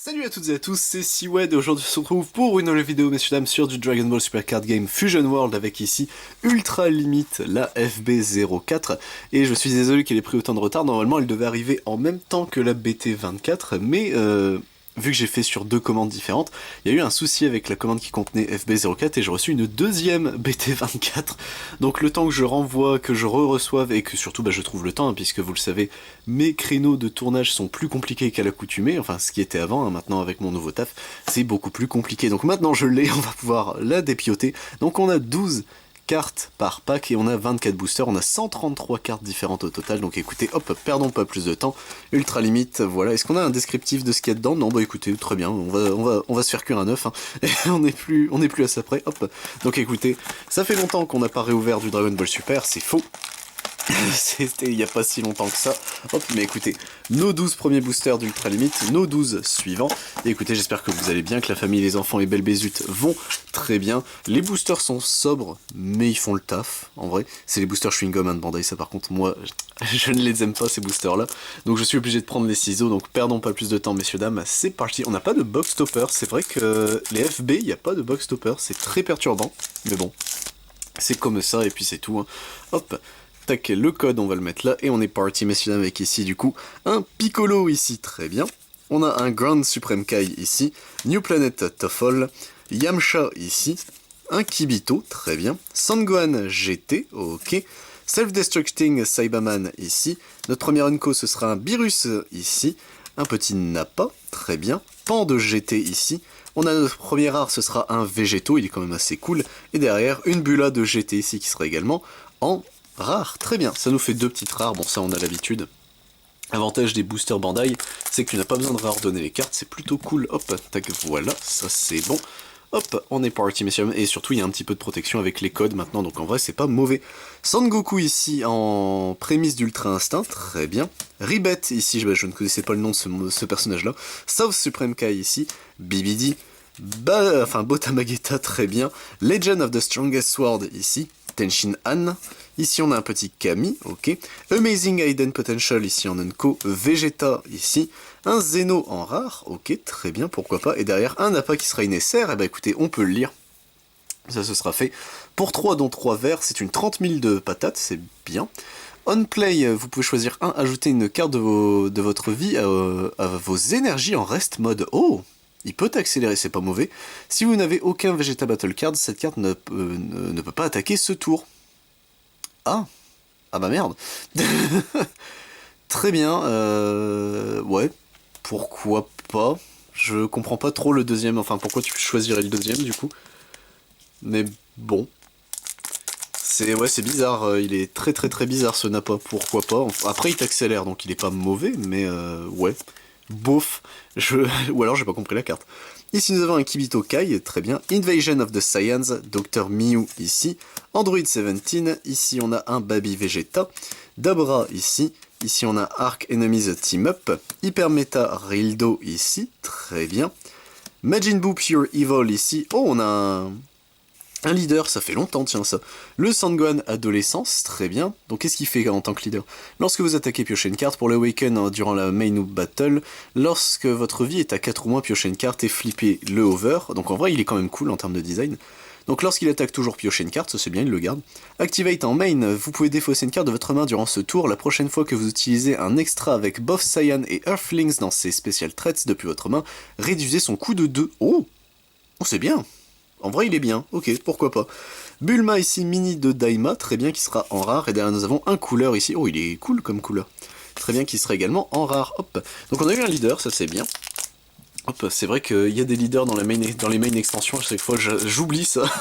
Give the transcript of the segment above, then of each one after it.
Salut à toutes et à tous, c'est Siwed et aujourd'hui on se retrouve pour une nouvelle vidéo messieurs dames sur du Dragon Ball Super Card Game Fusion World avec ici Ultra Limite, la FB04 et je suis désolé qu'elle ait pris autant de retard, normalement elle devait arriver en même temps que la BT24 mais vu que j'ai fait sur deux commandes différentes, il y a eu un souci avec la commande qui contenait FB04 et j'ai reçu une deuxième BT24. Donc le temps que je renvoie, que je re-reçoive et que surtout je trouve le temps, hein, puisque vous le savez, mes créneaux de tournage sont plus compliqués qu'à l'accoutumée, enfin ce qui était avant, hein, maintenant avec mon nouveau taf, c'est beaucoup plus compliqué. Donc maintenant je l'ai, on va pouvoir la dépioter. Donc on a 12 cartes par pack et on a 24 boosters, on a 133 cartes différentes au total, donc écoutez, hop, perdons pas plus de temps, Ultra Limite, voilà, est-ce qu'on a un descriptif de ce qu'il y a dedans? Non, bah écoutez, très bien, on va se faire cuire un œuf, hein. Et on n'est plus à ça près, hop, donc écoutez, ça fait longtemps qu'on n'a pas réouvert du Dragon Ball Super, c'est faux. C'était il n'y a pas si longtemps que ça. Hop, mais écoutez, nos 12 premiers boosters d'Ultra Limite, nos 12 suivants. Et écoutez, j'espère que vous allez bien, que la famille, les enfants et Belle Bézute vont très bien. Les boosters sont sobres, mais ils font le taf, en vrai. C'est les boosters chewing-gum de Bandai, ça par contre, moi, je ne les aime pas ces boosters-là. Donc je suis obligé de prendre les ciseaux, donc perdons pas plus de temps, messieurs, dames, c'est parti. On n'a pas de box topper, c'est vrai que les FB, il n'y a pas de box topper, c'est très perturbant. Mais bon, c'est comme ça, et puis c'est tout, hein. Hop. Tac, le code, on va le mettre là, et on est parti, messieurs, dames, avec ici, du coup, un Piccolo ici, très bien. On a un Grand Supreme Kai ici, New Planet Toffol, Yamcha ici, un Kibito, très bien, Sangohan GT, ok, Self-Destructing Saibaman ici, notre premier Unko ce sera un Beerus ici, un petit Nappa, très bien, Pan de GT ici, on a notre premier rare, ce sera un Végéto, il est quand même assez cool, et derrière, une Bula de GT ici qui sera également en rare, très bien, ça nous fait deux petites rares, bon ça on a l'habitude. Avantage des boosters Bandai, c'est que tu n'as pas besoin de réordonner les cartes, c'est plutôt cool, hop, tac, voilà, ça c'est bon. Hop, on est parti messieurs, et surtout il y a un petit peu de protection avec les codes maintenant, donc en vrai c'est pas mauvais. Sangoku ici en prémisse d'Ultra Instinct, très bien. Ribet ici, je ne connaissais pas le nom de ce personnage-là. South Supreme Kai ici, Bibidi, Botamageta, très bien. Legend of the Strongest Sword ici, Tenshin Han. Ici on a un petit Kami, ok. Amazing Hidden Potential ici en Unko. Vegeta ici. Un Zeno en rare, ok, très bien, pourquoi pas. Et derrière un Nappa qui sera une SR, et bah écoutez, on peut le lire. Ça ce sera fait. Pour 3 dont 3 verts, c'est une 30 000 de patates, c'est bien. On play, vous pouvez choisir un, ajouter une carte de votre vie à vos énergies en rest mode. Oh, il peut accélérer, c'est pas mauvais. Si vous n'avez aucun Vegeta Battle Card, cette carte ne peut pas attaquer ce tour. Ah, ah bah merde. Très bien, ouais, pourquoi pas. Je comprends pas trop le deuxième, enfin pourquoi tu choisirais le deuxième du coup. Mais bon. C'est bizarre, il est très bizarre ce Nappa, pourquoi pas. Après il t'accélère donc il est pas mauvais, mais ouais. Bof, ou alors j'ai pas compris la carte. Ici nous avons un Kibito Kai, très bien. Invasion of the Saiyans, Dr Mew ici. Android 17, ici on a un Baby Vegeta. Dabra ici. Ici on a Arc Enemies Team Up. Hyper Meta Rildo ici, très bien. Majin Buu Pure Evil ici. Oh, on a un leader, ça fait longtemps, tiens ça. Le Sangohan Adolescence, très bien. Donc qu'est-ce qu'il fait en tant que leader? Lorsque vous attaquez, piochez une carte. Pour l'Awaken durant la main ou battle, lorsque votre vie est à 4 ou moins, piochez une carte et flippez le over. Donc en vrai, il est quand même cool en termes de design. Donc lorsqu'il attaque toujours, piochez une carte, ça c'est bien, il le garde. Activate en main, vous pouvez défausser une carte de votre main durant ce tour. La prochaine fois que vous utilisez un extra avec Both Saiyan et Earthlings dans ses special threats depuis votre main, réduisez son coût de 2. Oh, c'est bien. En vrai, il est bien, ok, pourquoi pas. Bulma ici, mini de Daima, très bien, qui sera en rare. Et derrière, nous avons un couleur ici. Oh, il est cool comme couleur. Très bien, qui sera également en rare. Hop. Donc on a eu un leader, ça c'est bien. Hop, c'est vrai qu'il y a des leaders dans les main extensions, à chaque fois j'oublie ça.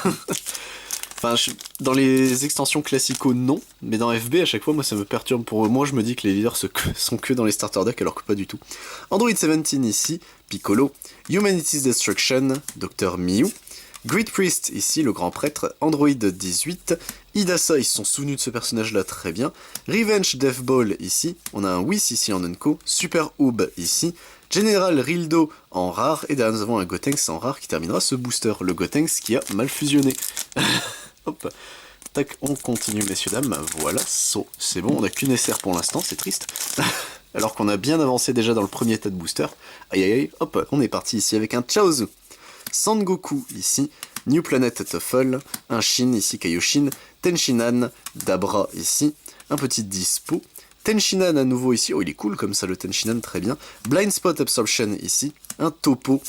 Enfin, dans les extensions classico, non, mais dans FB, à chaque fois, moi, ça me perturbe. Pour moi, je me dis que les leaders sont que dans les starter decks, alors que pas du tout. Android 17 ici, Piccolo. Humanity's Destruction, Dr Mew. Great Priest, ici, le grand prêtre. Android 18. Hidasa, ils se sont souvenus de ce personnage-là, très bien. Revenge Death Ball, ici. On a un Whis, ici, en Unko. Super Oob, ici. General Rildo, en rare. Et derrière, nous avons un Gotenks en rare qui terminera ce booster. Le Gotenks qui a mal fusionné. Hop, tac, on continue messieurs dames, voilà, c'est bon, on n'a qu'une SR pour l'instant, c'est triste. alors qu'on a bien avancé déjà dans le premier tas de booster. Aïe aïe aïe, hop, on est parti ici avec un Chaozu. Sangoku ici, New Planet Tuffle, un Shin ici, Kaioshin, Tenshinhan, Dabra ici, un petit Dispo, Tenshinhan à nouveau ici, oh il est cool comme ça le Tenshinhan, très bien, Blind Spot Absorption ici, un Topo,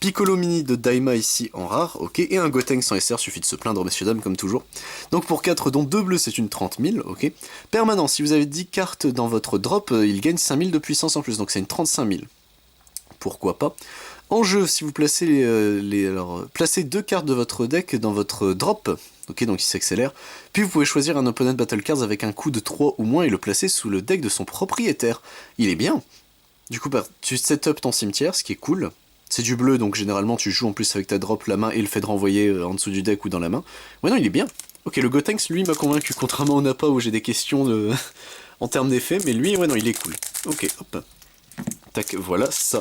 Piccolo Mini de Daima ici en rare, ok, et un Gotenks sans SR, suffit de se plaindre messieurs dames comme toujours. Donc pour 4 dont 2 bleus c'est une 30 000, ok. Permanent, si vous avez 10 cartes dans votre drop, il gagne 5 000 de puissance en plus, donc c'est une 35 000. Pourquoi pas. En jeu, si vous placez placez 2 cartes de votre deck dans votre drop, ok, donc il s'accélère, puis vous pouvez choisir un opponent battle cards avec un coût de 3 ou moins et le placer sous le deck de son propriétaire. Il est bien. Du coup, tu set up ton cimetière, ce qui est cool. C'est du bleu, donc généralement tu joues en plus avec ta drop, la main et le fait de renvoyer en dessous du deck ou dans la main. Ouais non, il est bien. Ok, le Gotenks, lui, m'a convaincu, contrairement au Nappa où j'ai des questions en termes d'effet, mais lui, ouais non, il est cool. Ok, hop. Tac, voilà, ça,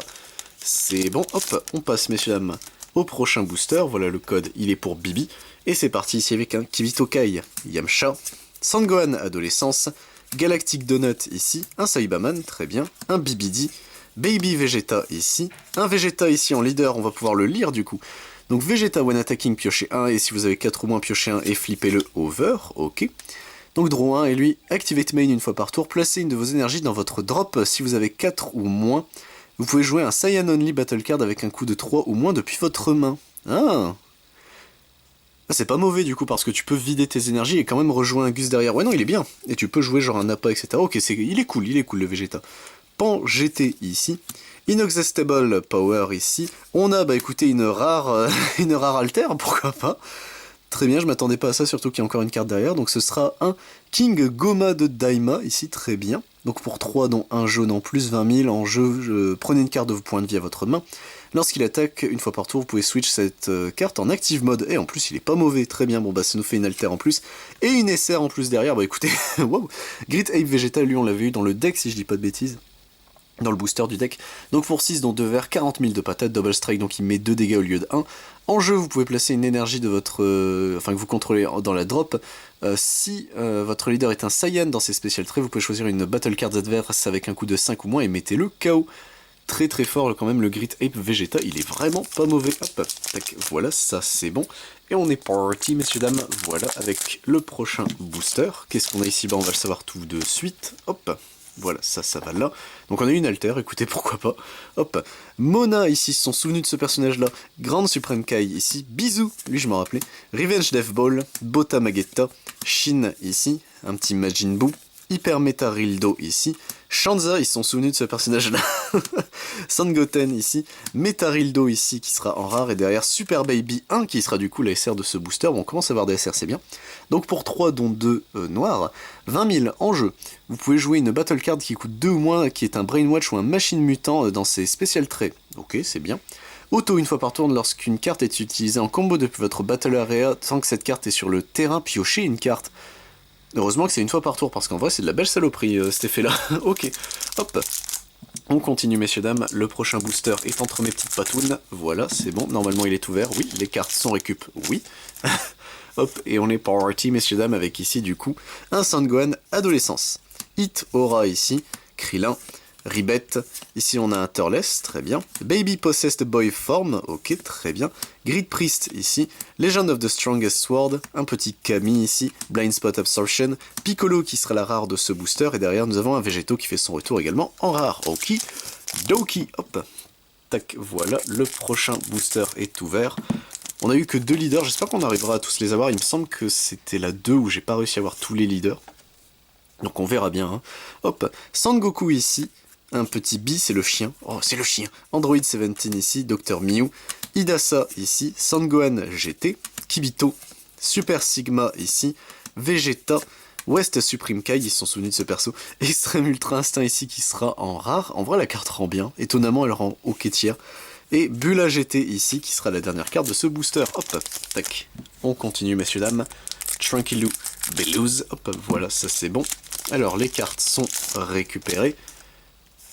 c'est bon. Hop, on passe, messieurs dames, au prochain booster. Voilà, le code, il est pour Bibi. Et c'est parti ici avec un Kibitokai, Yamcha, Sangohan Adolescence, Galactic Donut ici, un Saibaman, très bien, un Bibidi, Baby Vegeta ici, un Vegeta ici en leader, on va pouvoir le lire du coup. Donc Vegeta when attacking, piochez 1, et si vous avez 4 ou moins, piochez 1 et flippez-le over, ok. Donc draw 1, et lui, activate main une fois par tour, placez une de vos énergies dans votre drop, si vous avez 4 ou moins, vous pouvez jouer un Saiyan Only Battle Card avec un coût de 3 ou moins depuis votre main. Ah, c'est pas mauvais du coup, parce que tu peux vider tes énergies et quand même rejoindre un Gus derrière. Ouais non, il est bien, et tu peux jouer genre un Nappa, etc. Ok, il est cool le Vegeta. Pan GT ici, Inexhaustible Power ici, on a bah écoutez une rare alter, pourquoi pas. Très bien, je m'attendais pas à ça, surtout qu'il y a encore une carte derrière, donc ce sera un King Goma de Daima ici, très bien. Donc pour 3 dont un jaune en plus, 20 000 en jeu, prenez une carte de vos points de vie à votre main. Lorsqu'il attaque une fois par tour, vous pouvez switch cette carte en active mode, et en plus il est pas mauvais, très bien, bon bah ça nous fait une alter en plus, et une SR en plus derrière, bah écoutez, wow. Grit Ape Vegeta, lui on l'avait eu dans le deck si je dis pas de bêtises. Dans le booster du deck. Donc pour 6 dont 2 verts, 40 000 de patates, double strike, donc il met 2 dégâts au lieu de 1. En jeu, vous pouvez placer une énergie de votre... que vous contrôlez dans la drop. Si votre leader est un Saiyan dans ses spécial traits, vous pouvez choisir une battle card adverse avec un coup de 5 ou moins et mettez-le KO. Très très fort quand même le Grit Ape Vegeta, il est vraiment pas mauvais. Hop, tac, voilà, ça c'est bon. Et on est parti messieurs dames, voilà, avec le prochain booster. Qu'est-ce qu'on a ici? Bah on va le savoir tout de suite. Hop. Voilà, ça va là. Donc on a une alter, écoutez, pourquoi pas. Hop. Mona, ici, se sont souvenus de ce personnage-là. Grande Supreme Kai, ici. Bisous, lui je m'en rappelais. Revenge Death Ball. Bota Magetta. Shin, ici. Un petit Majin Buu. Hyper Meta Rildo, ici. Shanza, ils se sont souvenus de ce personnage-là. Sangoten, ici. Meta Rildo, ici, qui sera en rare. Et derrière, Super Baby 1, qui sera du coup la SR de ce booster. Bon, on commence à avoir des SR, c'est bien. Donc pour 3, dont 2 noirs, 20 000 en jeu. Vous pouvez jouer une battle card qui coûte 2 ou moins, qui est un Brainwatch ou un Machine Mutant dans ses spécial traits. Ok, c'est bien. Auto une fois par tour, lorsqu'une carte est utilisée en combo depuis votre battle area, tant que cette carte est sur le terrain, piochez une carte. Heureusement que c'est une fois par tour, parce qu'en vrai c'est de la belle saloperie cet effet-là. Ok, hop. On continue messieurs dames, le prochain booster est entre mes petites patounes. Voilà, c'est bon, normalement il est ouvert, oui, les cartes sont récup, oui. Hop, et on est parti messieurs dames avec ici du coup un Sangohan Adolescence. Hit Aura ici, Krillin, Ribet, ici on a un Turles, très bien. Baby Possessed Boy Form, ok, très bien. Grid Priest ici, Legend of the Strongest Sword, un petit Kami ici, Blind Spot Absorption, Piccolo qui sera la rare de ce booster, et derrière nous avons un Végéto qui fait son retour également en rare, ok. Doki, hop, tac, voilà, le prochain booster est ouvert. On a eu que 2 leaders, j'espère qu'on arrivera à tous les avoir, il me semble que c'était la 2 où j'ai pas réussi à avoir tous les leaders. Donc on verra bien, hein. Hop, Sangoku ici, un petit Bi, c'est le chien, oh c'est le chien, Android 17 ici, Dr Mew, Hidasa ici, Sangohan GT, Kibito, Super Sigma ici, Vegeta, West Supreme Kai, ils se sont souvenus de ce perso, Extreme Ultra Instinct ici qui sera en rare, en vrai la carte rend bien, étonnamment elle rend ok tiers, et Bula GT ici qui sera la dernière carte de ce booster, hop, tac, on continue messieurs dames, Tranquillou Belouz, hop, voilà ça c'est bon, alors les cartes sont récupérées,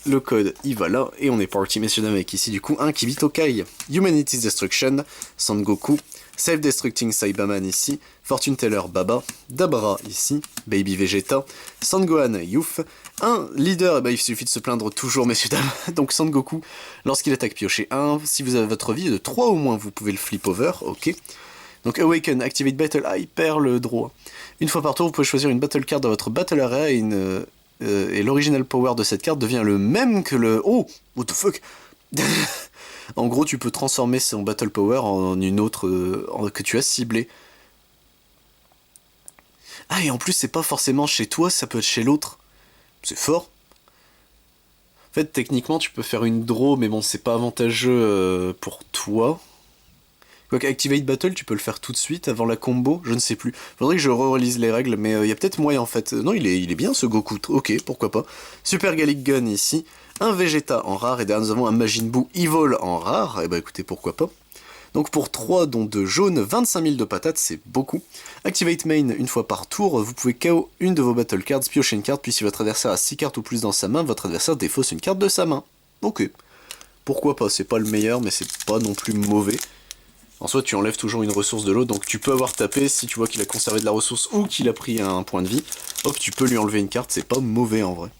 le code il va là, et on est parti messieurs dames avec ici du coup un Kibitokai, Humanity's Destruction, Sangoku, Self-Destructing Saibaman ici, Fortune Teller Baba, Dabra ici, Baby Vegeta, Sangohan Youth, un leader, il suffit de se plaindre toujours messieurs dames, donc Sangoku, lorsqu'il attaque piochez 1, si vous avez votre vie de 3 au moins vous pouvez le flip over, ok. Donc Awaken, Activate Battle, il perd le droit. Une fois par tour vous pouvez choisir une battle card dans votre battle area et l'original power de cette carte devient le même que le... Oh, what the fuck. En gros, tu peux transformer son Battle Power en une autre que tu as ciblée. Ah, et en plus, c'est pas forcément chez toi, ça peut être chez l'autre. C'est fort. En fait, techniquement, tu peux faire une draw, mais bon, c'est pas avantageux pour toi. Quoique Activate Battle, tu peux le faire tout de suite avant la combo, je ne sais plus. Faudrait que je relise les règles, mais il y a peut-être moyen en fait. Non, il est bien ce Goku, ok, pourquoi pas. Super Gallic Gun ici, un Vegeta en rare, et derrière nous avons un Majin Buu Evil en rare, et bah écoutez, pourquoi pas. Donc pour 3 dont de jaune, 25 000 de patates, c'est beaucoup. Activate Main une fois par tour, vous pouvez KO une de vos battle cards, piocher une carte, puis si votre adversaire a 6 cartes ou plus dans sa main, votre adversaire défausse une carte de sa main. Ok, pourquoi pas, c'est pas le meilleur, mais c'est pas non plus mauvais. En soi, tu enlèves toujours une ressource de l'autre, donc tu peux avoir tapé, si tu vois qu'il a conservé de la ressource ou qu'il a pris un point de vie, hop, tu peux lui enlever une carte, c'est pas mauvais en vrai.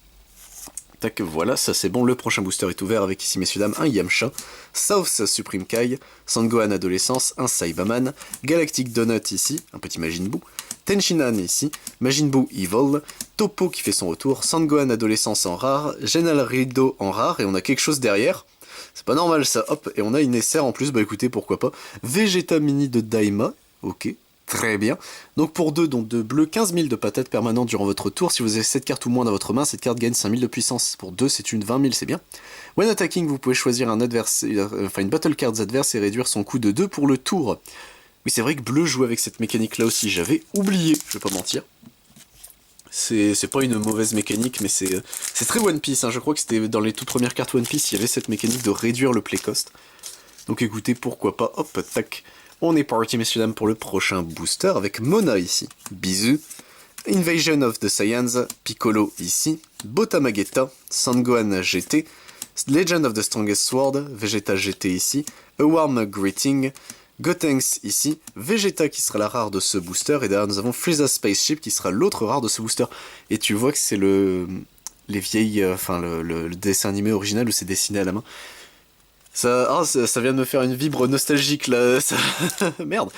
Tac, voilà, ça c'est bon, le prochain booster est ouvert avec ici, messieurs dames, un Yamcha, South Supreme Kai, Sangohan Adolescence, un Saibaman, Galactic Donut ici, un petit Majin Buu, Tenshinhan ici, Majin Buu Evil, Toppo qui fait son retour, Sangohan Adolescence en rare, Genal Rido en rare, et on a quelque chose derrière. C'est pas normal ça, hop, et on a une SR en plus, bah écoutez, pourquoi pas. Vegeta Mini de Daima, ok, très bien. Donc pour 2, donc de bleu, 15 000 de patates permanentes durant votre tour. Si vous avez cette carte ou moins dans votre main, cette carte gagne 5 000 de puissance. Pour 2, c'est une 20 000, c'est bien. When attacking, vous pouvez choisir un adversaire, une battle cards adverse et réduire son coût de 2 pour le tour. Oui, c'est vrai que bleu joue avec cette mécanique là aussi, j'avais oublié, je vais pas mentir. C'est pas une mauvaise mécanique, mais c'est très One Piece, hein. Je crois que c'était dans les toutes premières cartes One Piece, il y avait cette mécanique de réduire le play cost. Donc écoutez, pourquoi pas, hop, tac. On est parti, messieurs dames, pour le prochain booster, avec Mona ici, Bisous, Invasion of the Saiyans, Piccolo ici, Botamagetta, Sangohan GT, Legend of the Strongest Sword, Vegeta GT ici, A Warm Greeting, Gotenks ici, Vegeta qui sera la rare de ce booster, et derrière nous avons Frieza Spaceship qui sera l'autre rare de ce booster. Et tu vois que c'est les vieilles, le dessin animé original où c'est dessiné à la main. Ça vient de me faire une vibre nostalgique là, ça... Merde.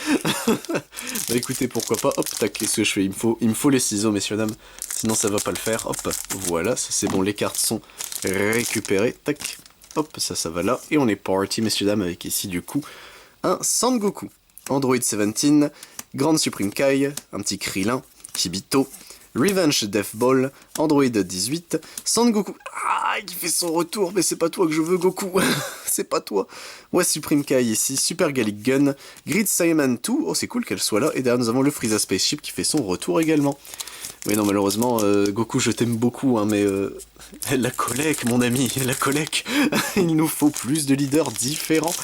Bah écoutez, pourquoi pas, hop, tac, qu'est-ce que je fais, il me faut les ciseaux, messieurs dames, sinon ça va pas le faire, hop, voilà, ça c'est bon, les cartes sont récupérées, tac, hop, ça va là, et on est parti, messieurs dames, avec ici du coup... un Sangoku, Android 17, Grande Supreme Kai, un petit Krillin, Kibito, Revenge Death Ball, Android 18, Sangoku, qui fait son retour, mais c'est pas toi que je veux Goku, c'est pas toi, ouais Supreme Kai ici, Super Gallic Gun, Grid Saiyaman 2, oh c'est cool qu'elle soit là, et derrière nous avons le Frieza Spaceship qui fait son retour également. Oui non malheureusement, Goku je t'aime beaucoup, hein, mais la collecte mon ami, la collecte, il nous faut plus de leaders différents.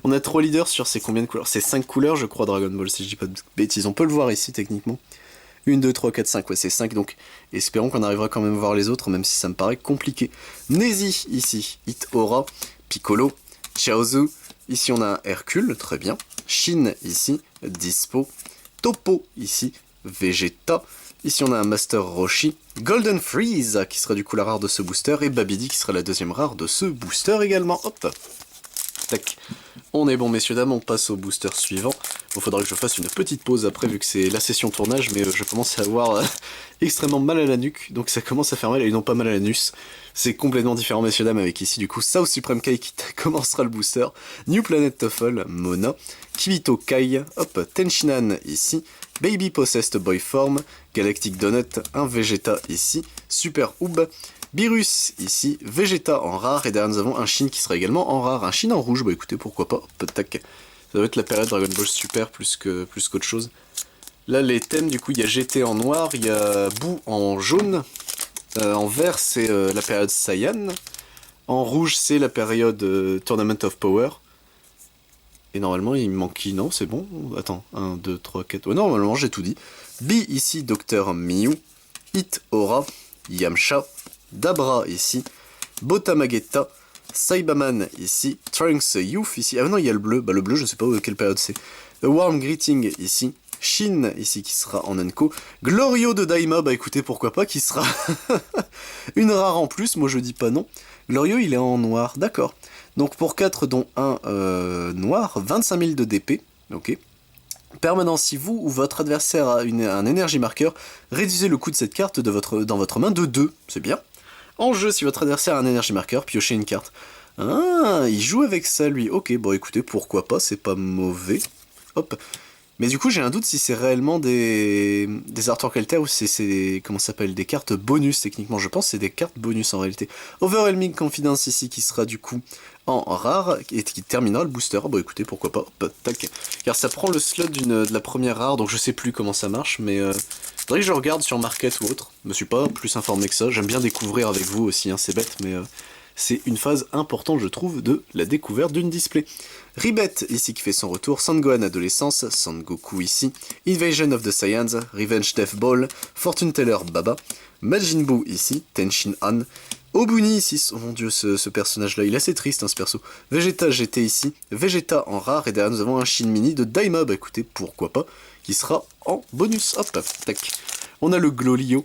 On a 3 leaders sur ces combien de couleurs? C'est 5 couleurs je crois Dragon Ball si je dis pas de bêtises, on peut le voir ici techniquement. 1, 2, 3, 4, 5, ouais c'est 5 donc espérons qu'on arrivera quand même à voir les autres même si ça me paraît compliqué. Nezi ici, Hit Aura, Piccolo, Chaozu, ici on a un Hercule, très bien, Shin ici, Dispo, Toppo ici, Vegeta, ici on a un Master Roshi, Golden Freeze qui sera du coup la rare de ce booster et Babidi qui sera la deuxième rare de ce booster également, hop. Tac. On est bon messieurs dames, on passe au booster suivant. Bon, faudra que je fasse une petite pause après vu que c'est la session tournage, mais je commence à avoir extrêmement mal à la nuque, donc ça commence à faire mal et non pas mal à l'anus. C'est complètement différent messieurs dames avec ici du coup South Supreme Kai qui commencera le booster, New Planet Tuffle, Mona, Kibito Kai, hop, Tenshinhan ici, Baby Possessed Boy Form, Galactic Donut, un Vegeta ici, Super Oob, Beerus ici, Vegeta en rare, et derrière nous avons un Shin qui sera également en rare, un Shin en rouge, bah écoutez pourquoi pas, hop, tac. Ça doit être la période Dragon Ball Super plus qu'autre chose. Là les thèmes du coup il y a GT en noir, il y a Buu en jaune, en vert c'est la période Saiyan, en rouge c'est la période Tournament of Power. Et normalement il me manque qui? Non c'est bon, attends, 1, 2, 3, 4, ouais non normalement j'ai tout dit. B ici Dr Miu, Hit Aura, Yamcha, Dabra ici, Botamagetta, Saibaman ici, Trunks Youth ici, ah non il y a le bleu, bah le bleu je sais pas quelle période c'est, A Warm Greeting ici, Shin ici qui sera en Unco, Glorio de Daima, bah écoutez pourquoi pas, qui sera une rare en plus, moi je dis pas non. Glorio il est en noir, d'accord. Donc pour 4 dont un noir, 25 000 de DP, ok. Permanent, si vous ou votre adversaire a un énergie marqueur, réduisez le coût de cette carte dans votre main de 2, c'est bien. En jeu, si votre adversaire a un énergie marqueur, piochez une carte. Ah, il joue avec ça lui, ok, bon écoutez, pourquoi pas, c'est pas mauvais. Hop. Mais du coup, j'ai un doute si c'est réellement des artworks alter ou si c'est, comment ça s'appelle, des cartes bonus techniquement. Je pense que c'est des cartes bonus en réalité. Overwhelming Confidence ici qui sera du coup en rare et qui terminera le booster. Bon écoutez, pourquoi pas, hop, tac. Car ça prend le slot de la première rare, donc je sais plus comment ça marche, mais faudrait que je regarde sur Market ou autre. Je me suis pas plus informé que ça, j'aime bien découvrir avec vous aussi, hein, c'est bête, mais c'est une phase importante, je trouve, de la découverte d'une display. Ribet, ici, qui fait son retour, Sangohan Adolescence, Sangoku ici, Invasion of the Saiyans, Revenge Death Ball, Fortune Teller Baba, Majin Buu ici, Tenshin Han, Obuni ici, oh mon dieu, ce personnage-là, il est assez triste, hein, ce perso. Vegeta GT ici, Vegeta en rare, et derrière nous avons un Shin Mini de Daima, bah écoutez, pourquoi pas, qui sera en bonus, hop, tac. On a le Glolio,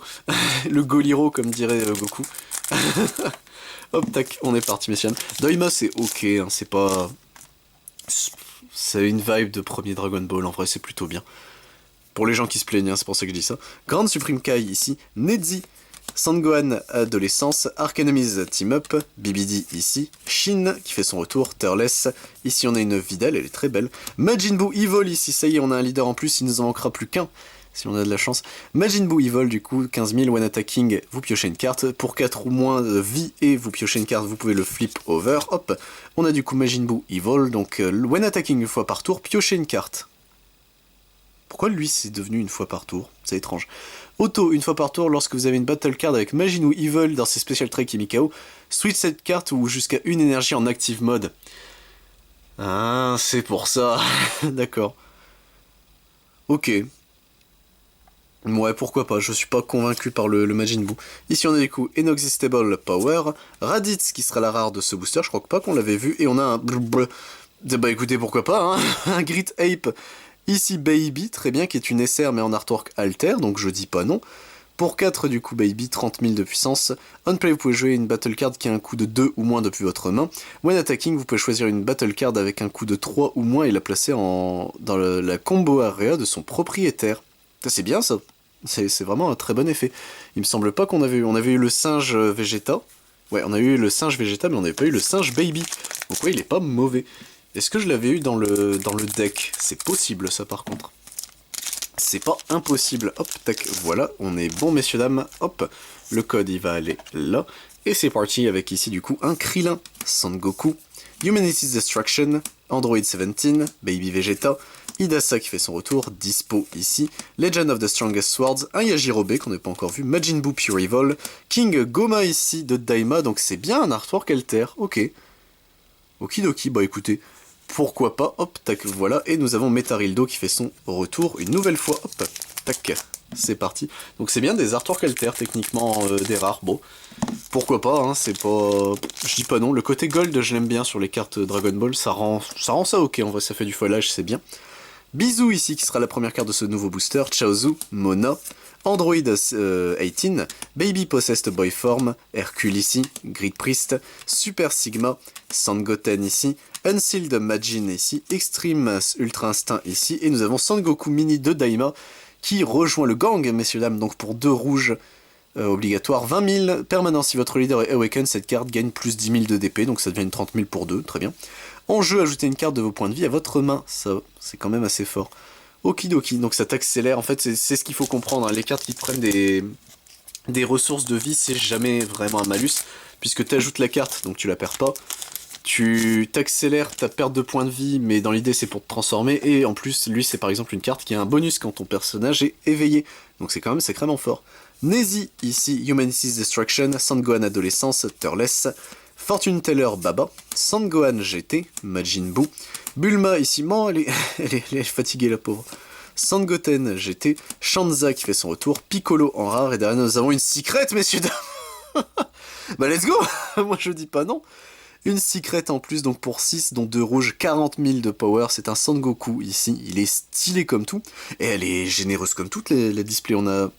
le Goliro, comme dirait Goku. Hop, tac, on est parti, messieurs. Daima, c'est ok, hein, c'est pas... C'est une vibe de premier Dragon Ball, en vrai, c'est plutôt bien. Pour les gens qui se plaignent, hein, c'est pour ça que je dis ça. Grande Supreme Kai, ici. Neji, Sangohan Adolescence, Arc Enemies Team Up, BBD ici. Shin, qui fait son retour, Turles. Ici, on a une Videl, elle est très belle. Majin Buu Evil, ici, ça y est, on a un leader en plus, il nous en manquera plus qu'un. Si on a de la chance. Majin Buu Evil, du coup, 15 000, when attacking, vous piochez une carte. Pour 4 ou moins de vie et vous piochez une carte, vous pouvez le flip over. Hop, on a du coup Majin Buu Evil, donc when attacking une fois par tour, piochez une carte. Pourquoi lui c'est devenu une fois par tour? C'est étrange. Auto, une fois par tour, lorsque vous avez une battle card avec Majin Buu Evil dans ses special traits Kimikao, switch cette carte ou jusqu'à une énergie en active mode. Ah, c'est pour ça. D'accord. Ok. Ouais, pourquoi pas, je suis pas convaincu par le Majin Buu. Ici on a du coup Inexhaustible Power, Raditz qui sera la rare de ce booster, je crois pas qu'on l'avait vu, et on a un bah écoutez, pourquoi pas, hein, un Grit Ape, ici Baby, très bien, qui est une SR mais en artwork alter, donc je dis pas non. Pour 4 du coup Baby, 30 000 de puissance. On play, vous pouvez jouer une battle card qui a un coût de 2 ou moins depuis votre main. When attacking, vous pouvez choisir une battle card avec un coût de 3 ou moins et la placer dans la combo area de son propriétaire. C'est bien ça, c'est vraiment un très bon effet. Il me semble pas qu'on avait eu, on avait eu le singe Vegeta, ouais on a eu le singe Vegeta mais on n'avait pas eu le singe Baby, donc ouais il est pas mauvais. Est-ce que je l'avais eu dans le deck? C'est possible ça par contre. C'est pas impossible, hop tac, voilà, on est bon messieurs dames, hop, le code il va aller là, et c'est parti avec ici du coup un Krillin, Sangoku, Humanity's Destruction, Android 17, Baby Vegeta, Hidasa qui fait son retour, Dispo ici, Legend of the Strongest Swords, un Yajirobe qu'on n'a pas encore vu, Majin Buu Pure Evil, King Goma ici de Daima, donc c'est bien un artwork alter, ok. Okidoki, bah écoutez, pourquoi pas, hop, tac, voilà, et nous avons Metarildo qui fait son retour une nouvelle fois, hop, tac, c'est parti. Donc c'est bien des artworks alter, techniquement des rares, bon, pourquoi pas, hein, c'est pas... Je dis pas non, le côté gold je l'aime bien sur les cartes Dragon Ball, ça rend ça ok, en vrai ça fait du foilage, c'est bien. Bisou ici qui sera la première carte de ce nouveau booster, Chaozu, Mona, Android 18, Baby Possessed Boy Form, Hercule ici, Grid Priest, Super Sigma, Sangoten ici, Unsealed Majin ici, Extreme Ultra Instinct ici, et nous avons Sangoku Mini de Daima qui rejoint le gang, messieurs dames, donc pour 2 rouges obligatoires, 20 000, permanent si votre leader est Awaken, cette carte gagne plus 10 000 de DP, donc ça devient une 30 000 pour 2, très bien. En jeu, ajoutez une carte de vos points de vie à votre main, ça c'est quand même assez fort. Okidoki, donc ça t'accélère, en fait c'est ce qu'il faut comprendre, hein. Les cartes qui te prennent des ressources de vie, c'est jamais vraiment un malus, puisque tu ajoutes la carte, donc tu la perds pas, tu t'accélères ta perte de points de vie, mais dans l'idée c'est pour te transformer, et en plus lui c'est par exemple une carte qui a un bonus quand ton personnage est éveillé, donc c'est quand même sacrément fort. Neji, ici, Humanity's Destruction, Sangohan Adolescence, Turles, Fortune Teller Baba, Sangohan GT, Majin Buu, Bulma ici, elle est fatiguée la pauvre, Sangoten GT, Shanza qui fait son retour, Piccolo en rare, et derrière nous avons une secret messieurs dames. Bah let's go. Moi je dis pas non. Une secret en plus, donc pour 6, dont 2 rouges, 40 000 de power. C'est un Son Goku ici, il est stylé comme tout. Et elle est généreuse comme toutes les displays. On a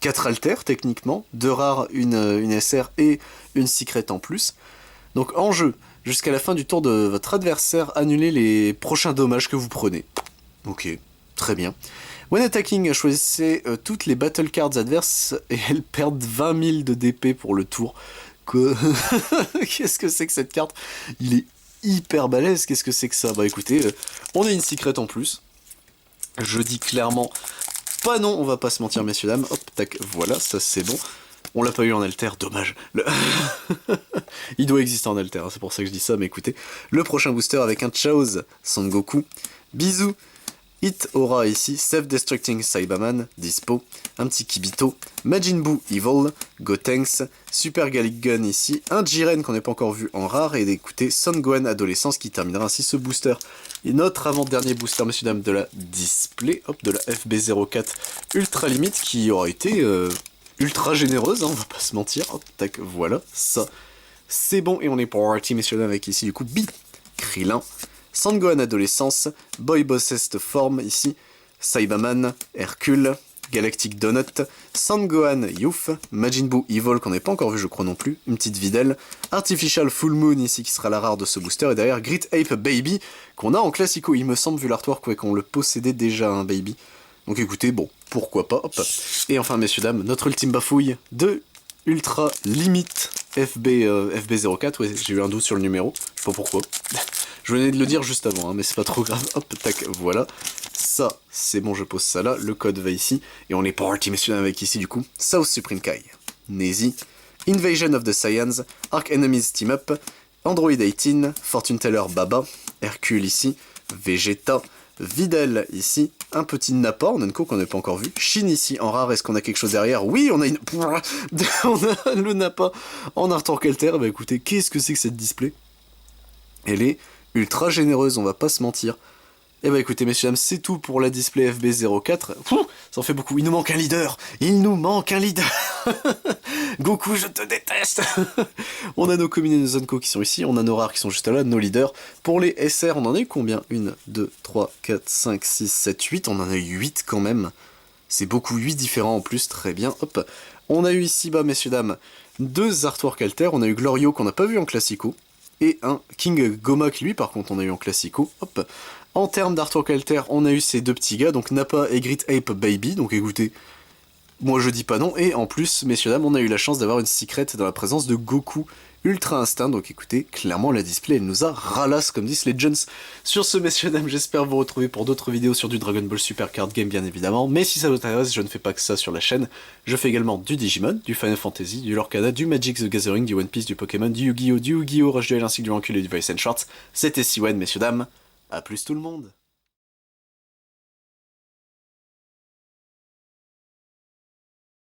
4 alters techniquement, 2 rares, une SR et une secret en plus. Donc en jeu, jusqu'à la fin du tour de votre adversaire, annulez les prochains dommages que vous prenez. Ok, très bien. When attacking, choisissez toutes les battle cards adverses et elles perdent 20 000 de DP pour le tour. Qu'est-ce que c'est que cette carte? Il est hyper balèze, qu'est-ce que c'est que ça? Bah écoutez, on a une secret en plus. Je dis clairement pas non, on va pas se mentir messieurs dames. Hop, tac, voilà, ça c'est bon. On l'a pas eu en alter, dommage. Il doit exister en alter, c'est pour ça que je dis ça, mais écoutez. Le prochain booster avec un Chaoz Son Goku. Bisous. Hit Aura ici, Self-Destructing Saibaman, dispo, un petit Kibito, Majin Buu Evil, Gotenks, Super Gallic Gun ici, un Jiren qu'on n'a pas encore vu en rare, et d'écouter Son Gohan Adolescence qui terminera ainsi ce booster. Et notre avant-dernier booster, messieurs dames, de la display, hop, de la FB04 Ultra Limite, qui aura été ultra généreuse, hein, on va pas se mentir, hop, tac, voilà, ça, c'est bon, et on est pour party, messieurs dames, avec ici du coup, Krillin, Son Gohan Adolescence, Boy Bossest Form ici, Saibaman, Hercule, Galactic Donut, Son Gohan Youth, Majin Buu Evil qu'on n'a pas encore vu je crois non plus, une petite Videl, Artificial Full Moon ici qui sera la rare de ce booster, et derrière Grit Ape Baby qu'on a en classico, il me semble vu l'artwork ouais, qu'on le possédait déjà un Baby. Donc écoutez, bon, pourquoi pas, hop. Et enfin messieurs dames, notre ultime bafouille de Ultra Limite FB04, ouais j'ai eu un doute sur le numéro, je sais pas pourquoi. Je venais de le dire juste avant, hein, mais c'est pas trop grave. Hop, tac, voilà. Ça, c'est bon, je pose ça là. Le code va ici. Et on est parti, messieurs, avec ici, du coup, South Supreme Kai, Nezi, Invasion of the Saiyans, Arc Enemies Team Up, Android 18, Fortune Teller Baba, Hercule ici, Vegeta, Videl ici, un petit Nappa, Nenko qu'on n'a pas encore vu, Shin ici en rare, est-ce qu'on a quelque chose derrière? Oui, on a une... on a le Nappa en Arthur Kelter. Bah écoutez, qu'est-ce que c'est que cette display? Elle est ultra généreuse, on va pas se mentir. Et bah écoutez messieurs dames, c'est tout pour la display FB04. Ça en fait beaucoup, il nous manque un leader. Il nous manque un leader. Goku, je te déteste. On a nos communes et nos Zonko qui sont ici, on a nos rares qui sont juste là, nos leaders. Pour les SR, on en a eu combien? 1, 2, 3, 4, 5, 6, 7, 8. On en a eu 8 quand même. C'est beaucoup, 8 différents en plus, très bien. Hop. On a eu ici, bah messieurs dames, 2 artwork alter. On a eu Glorio qu'on n'a pas vu en classico. Et un King Gomak, lui, par contre, on a eu en classico. Hop. En termes d'artwork alter, on a eu ces deux petits gars, donc Nappa et Grit Ape Baby. Donc écoutez, moi je dis pas non. Et en plus, messieurs dames, on a eu la chance d'avoir une secret dans la présence de Goku Ultra Instinct. Donc écoutez, clairement la display, elle nous a ralasse, comme disent les Jones. Sur ce, messieurs dames, j'espère vous retrouver pour d'autres vidéos sur du Dragon Ball Super Card Game, bien évidemment. Mais si ça vous intéresse, je ne fais pas que ça sur la chaîne. Je fais également du Digimon, du Final Fantasy, du Lorcana, du Magic the Gathering, du One Piece, du Pokémon, du Yu-Gi-Oh!, Rush Duel ainsi que du Rancule et du Voice and Shorts. C'était Siwen, messieurs dames. A plus tout le monde.